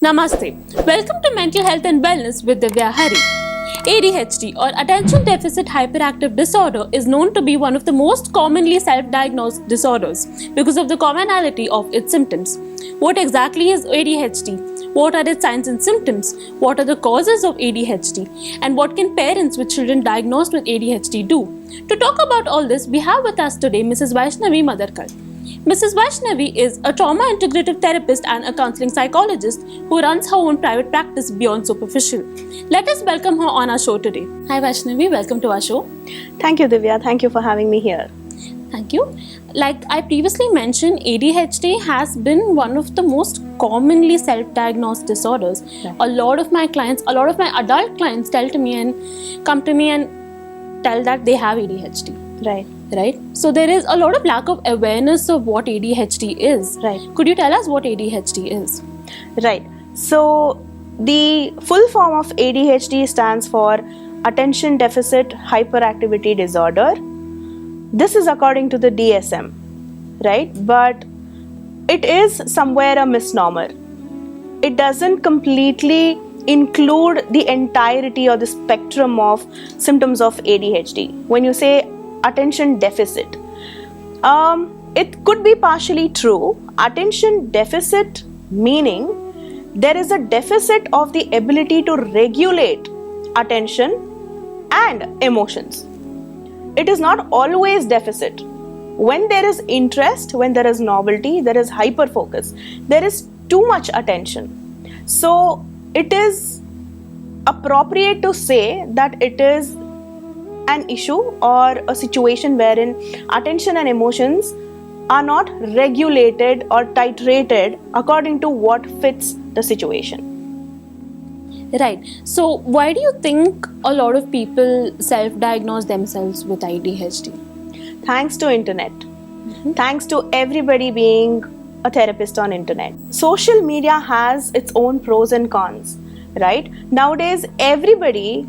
Namaste. Welcome to Mental Health and Wellness with Divya Hari. ADHD or Attention Deficit Hyperactive Disorder is known to be one of the most commonly self-diagnosed disorders because of the commonality of its symptoms. What exactly is ADHD? What are its signs and symptoms? What are the causes of ADHD? And what can parents with children diagnosed with ADHD do? To talk about all this, we have with us today Mrs. Vaishnavi Madarkar. Mrs. Vaishnavi is a trauma integrative therapist and a counseling psychologist who runs her own private practice beyond superficial. Let us welcome her on our show today. Hi Vaishnavi, welcome to our show. Thank you, Divya. Thank you for having me here. Thank you. Like I previously mentioned, ADHD has been one of the most commonly self-diagnosed disorders. Right. A lot of my adult clients come to me and tell that they have ADHD. Right? So there is a lot of lack of awareness of what ADHD is. Right. Could you tell us what ADHD is? Right. So the full form of ADHD stands for Attention Deficit Hyperactivity Disorder. This is according to the DSM, right? But it is somewhere a misnomer. It doesn't completely include the entirety or the spectrum of symptoms of ADHD. When you say attention deficit, it could be partially true. Attention deficit meaning there is a deficit of the ability to regulate attention and emotions. It is not always deficit. When there is interest, when there is novelty, there is hyper focus, there is too much attention. So it is appropriate to say that it is an issue or a situation wherein attention and emotions are not regulated or titrated according to what fits the situation. Right. So why do you think a lot of people self-diagnose themselves with ADHD? Thanks to internet. Thanks to everybody being a therapist on internet. Social media has its own pros and cons, right? Nowadays, everybody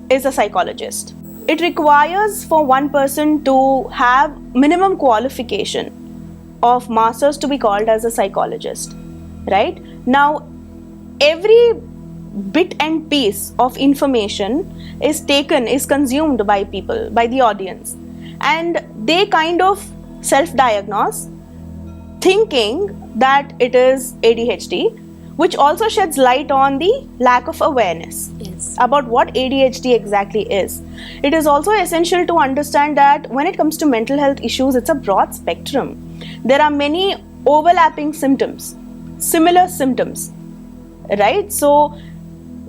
is a psychologist. It requires for one person to have minimum qualification of masters to be called as a psychologist, right? Now, every bit and piece of information is consumed by people, by the audience, and they kind of self-diagnose thinking that it is ADHD, which also sheds light on the lack of awareness about what ADHD exactly is. It is also essential to understand that when it comes to mental health issues, it's a broad spectrum. There are many overlapping symptoms, similar symptoms, right? So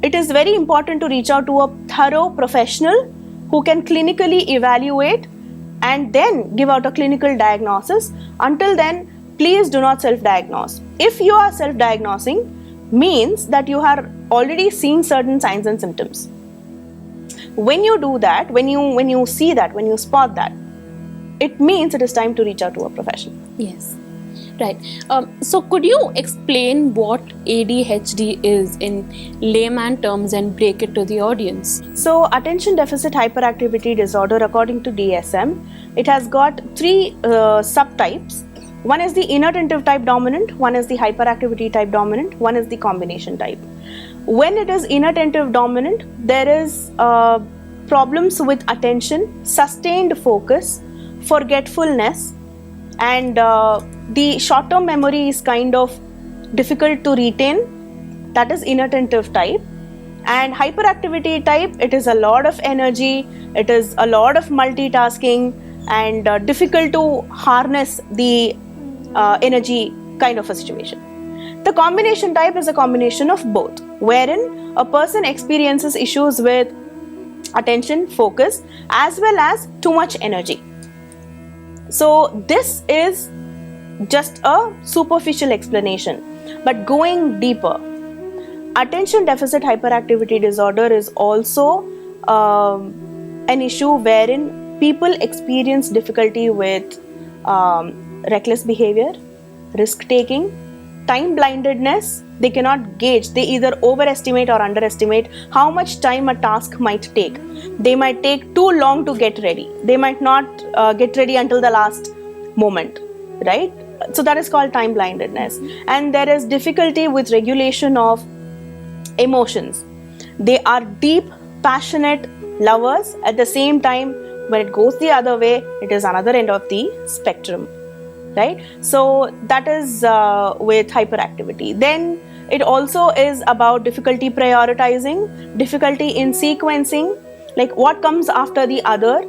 it is very important to reach out to a thorough professional who can clinically evaluate and then give out a clinical diagnosis. Until then, please do not self-diagnose. If you are self-diagnosing, means that you are already seeing certain signs and symptoms. When you do that, when you see that, when you spot that, it means it is time to reach out to a professional. Yes. Right. So could you explain what ADHD is in layman terms and break it to the audience? So Attention Deficit Hyperactivity Disorder, according to DSM, it has got three subtypes. One is the inattentive type dominant, one is the hyperactivity type dominant, one is the combination type. When it is inattentive dominant, there is problems with attention, sustained focus, forgetfulness, and the short-term memory is kind of difficult to retain. That is inattentive type. And hyperactivity type, it is a lot of energy, it is a lot of multitasking, and difficult to harness the energy kind of a situation. The combination type is a combination of both, wherein a person experiences issues with attention, focus, as well as too much energy. So this is just a superficial explanation, but going deeper, attention deficit hyperactivity disorder is also an issue wherein people experience difficulty with reckless behavior, risk-taking, time-blindedness. They cannot gauge. They either overestimate or underestimate how much time a task might take. They might take too long to get ready. They might not get ready until the last moment, right? So that is called time blindedness. And there is difficulty with regulation of emotions. They are deep, passionate lovers. At the same time, when it goes the other way, it is another end of the spectrum, right? So that is with hyperactivity. Then it also is about difficulty prioritizing, difficulty in sequencing, like what comes after the other,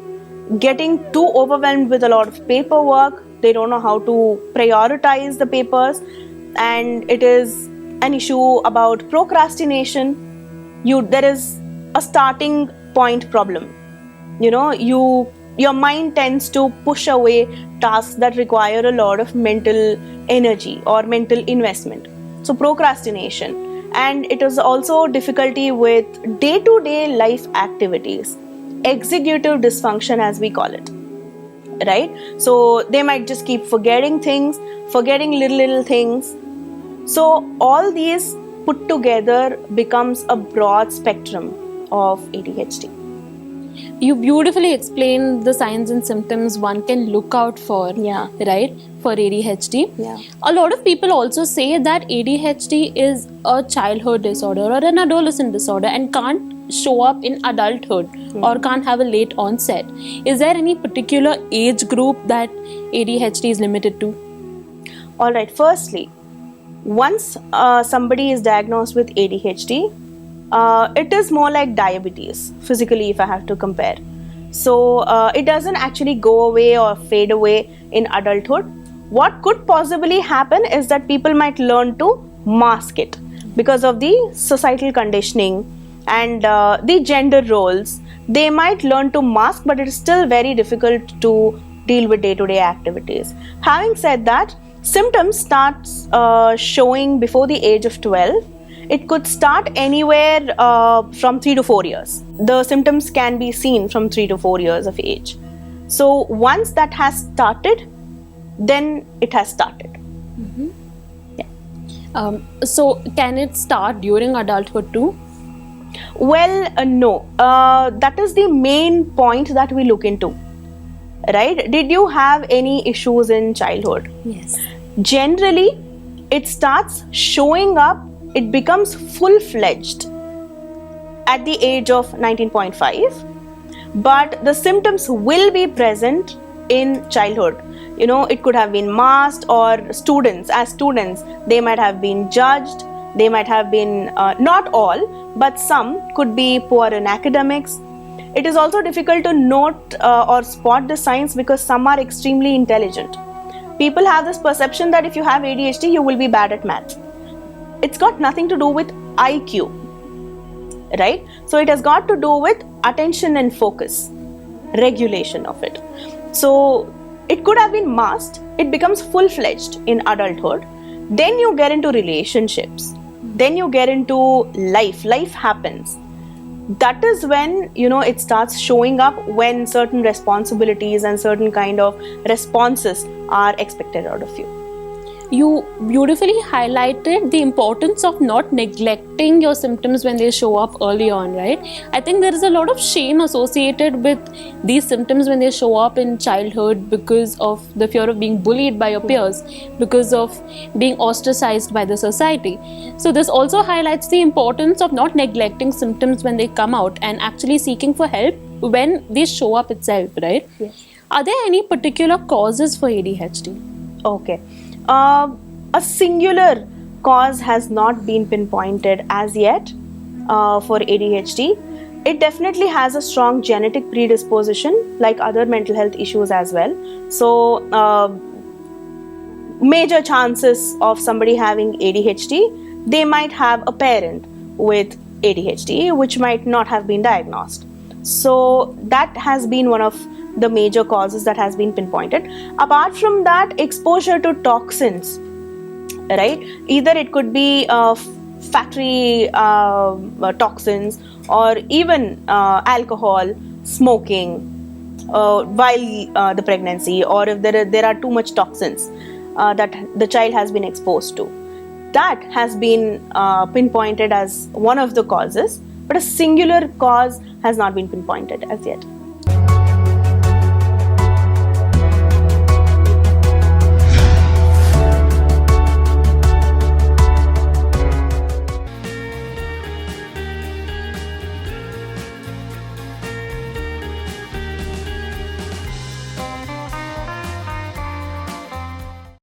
getting too overwhelmed with a lot of paperwork. They don't know how to prioritize the papers, and it is an issue about procrastination. There is a starting point problem. Your mind tends to push away tasks that require a lot of mental energy or mental investment. So procrastination. And it is also difficulty with day-to-day life activities, executive dysfunction as we call it, right? So they might just keep forgetting things, forgetting little things. So all these put together becomes a broad spectrum of ADHD. You beautifully explained the signs and symptoms one can look out for, right, for ADHD. Yeah. A lot of people also say that ADHD is a childhood disorder or an adolescent disorder and can't show up in adulthood or can't have a late onset. Is there any particular age group that ADHD is limited to? All right, firstly, once somebody is diagnosed with ADHD, it is more like diabetes, physically, if I have to compare. So it doesn't actually go away or fade away in adulthood. What could possibly happen is that people might learn to mask it because of the societal conditioning and the gender roles. They might learn to mask, but it is still very difficult to deal with day-to-day activities. Having said that, symptoms start showing before the age of 12. It could start anywhere from 3 to 4 years. The symptoms can be seen from 3 to 4 years of age. So once that has started, then it has started. Yeah. So can it start during adulthood too? Well, no. That is the main point that we look into. Right? Did you have any issues in childhood? Yes. Generally, it starts showing up. It becomes full-fledged at the age of 19.5, but the symptoms will be present in childhood. It could have been masked, or as students, they might have been judged. They might have been, not all, but some could be poor in academics. It is also difficult to note or spot the signs because some are extremely intelligent. People have this perception that if you have ADHD, you will be bad at math. It's got nothing to do with IQ, right? So it has got to do with attention and focus, regulation of it. So it could have been masked. It becomes full-fledged in adulthood. Then you get into relationships. Then you get into life. Life happens. That is when, it starts showing up, when certain responsibilities and certain kind of responses are expected out of you. You beautifully highlighted the importance of not neglecting your symptoms when they show up early on, right? I think there is a lot of shame associated with these symptoms when they show up in childhood because of the fear of being bullied by your peers, because of being ostracized by the society. So this also highlights the importance of not neglecting symptoms when they come out and actually seeking for help when they show up itself, right? Yes. Are there any particular causes for ADHD? Okay. A singular cause has not been pinpointed as yet for ADHD. It definitely has a strong genetic predisposition, like other mental health issues as well. So, major chances of somebody having ADHD, they might have a parent with ADHD, which might not have been diagnosed. So, that has been one of the major causes that has been pinpointed. Apart from that, exposure to toxins, right? Either it could be factory toxins, or even alcohol, smoking while the pregnancy, or if there are too much toxins that the child has been exposed to. That has been pinpointed as one of the causes, but a singular cause has not been pinpointed as yet.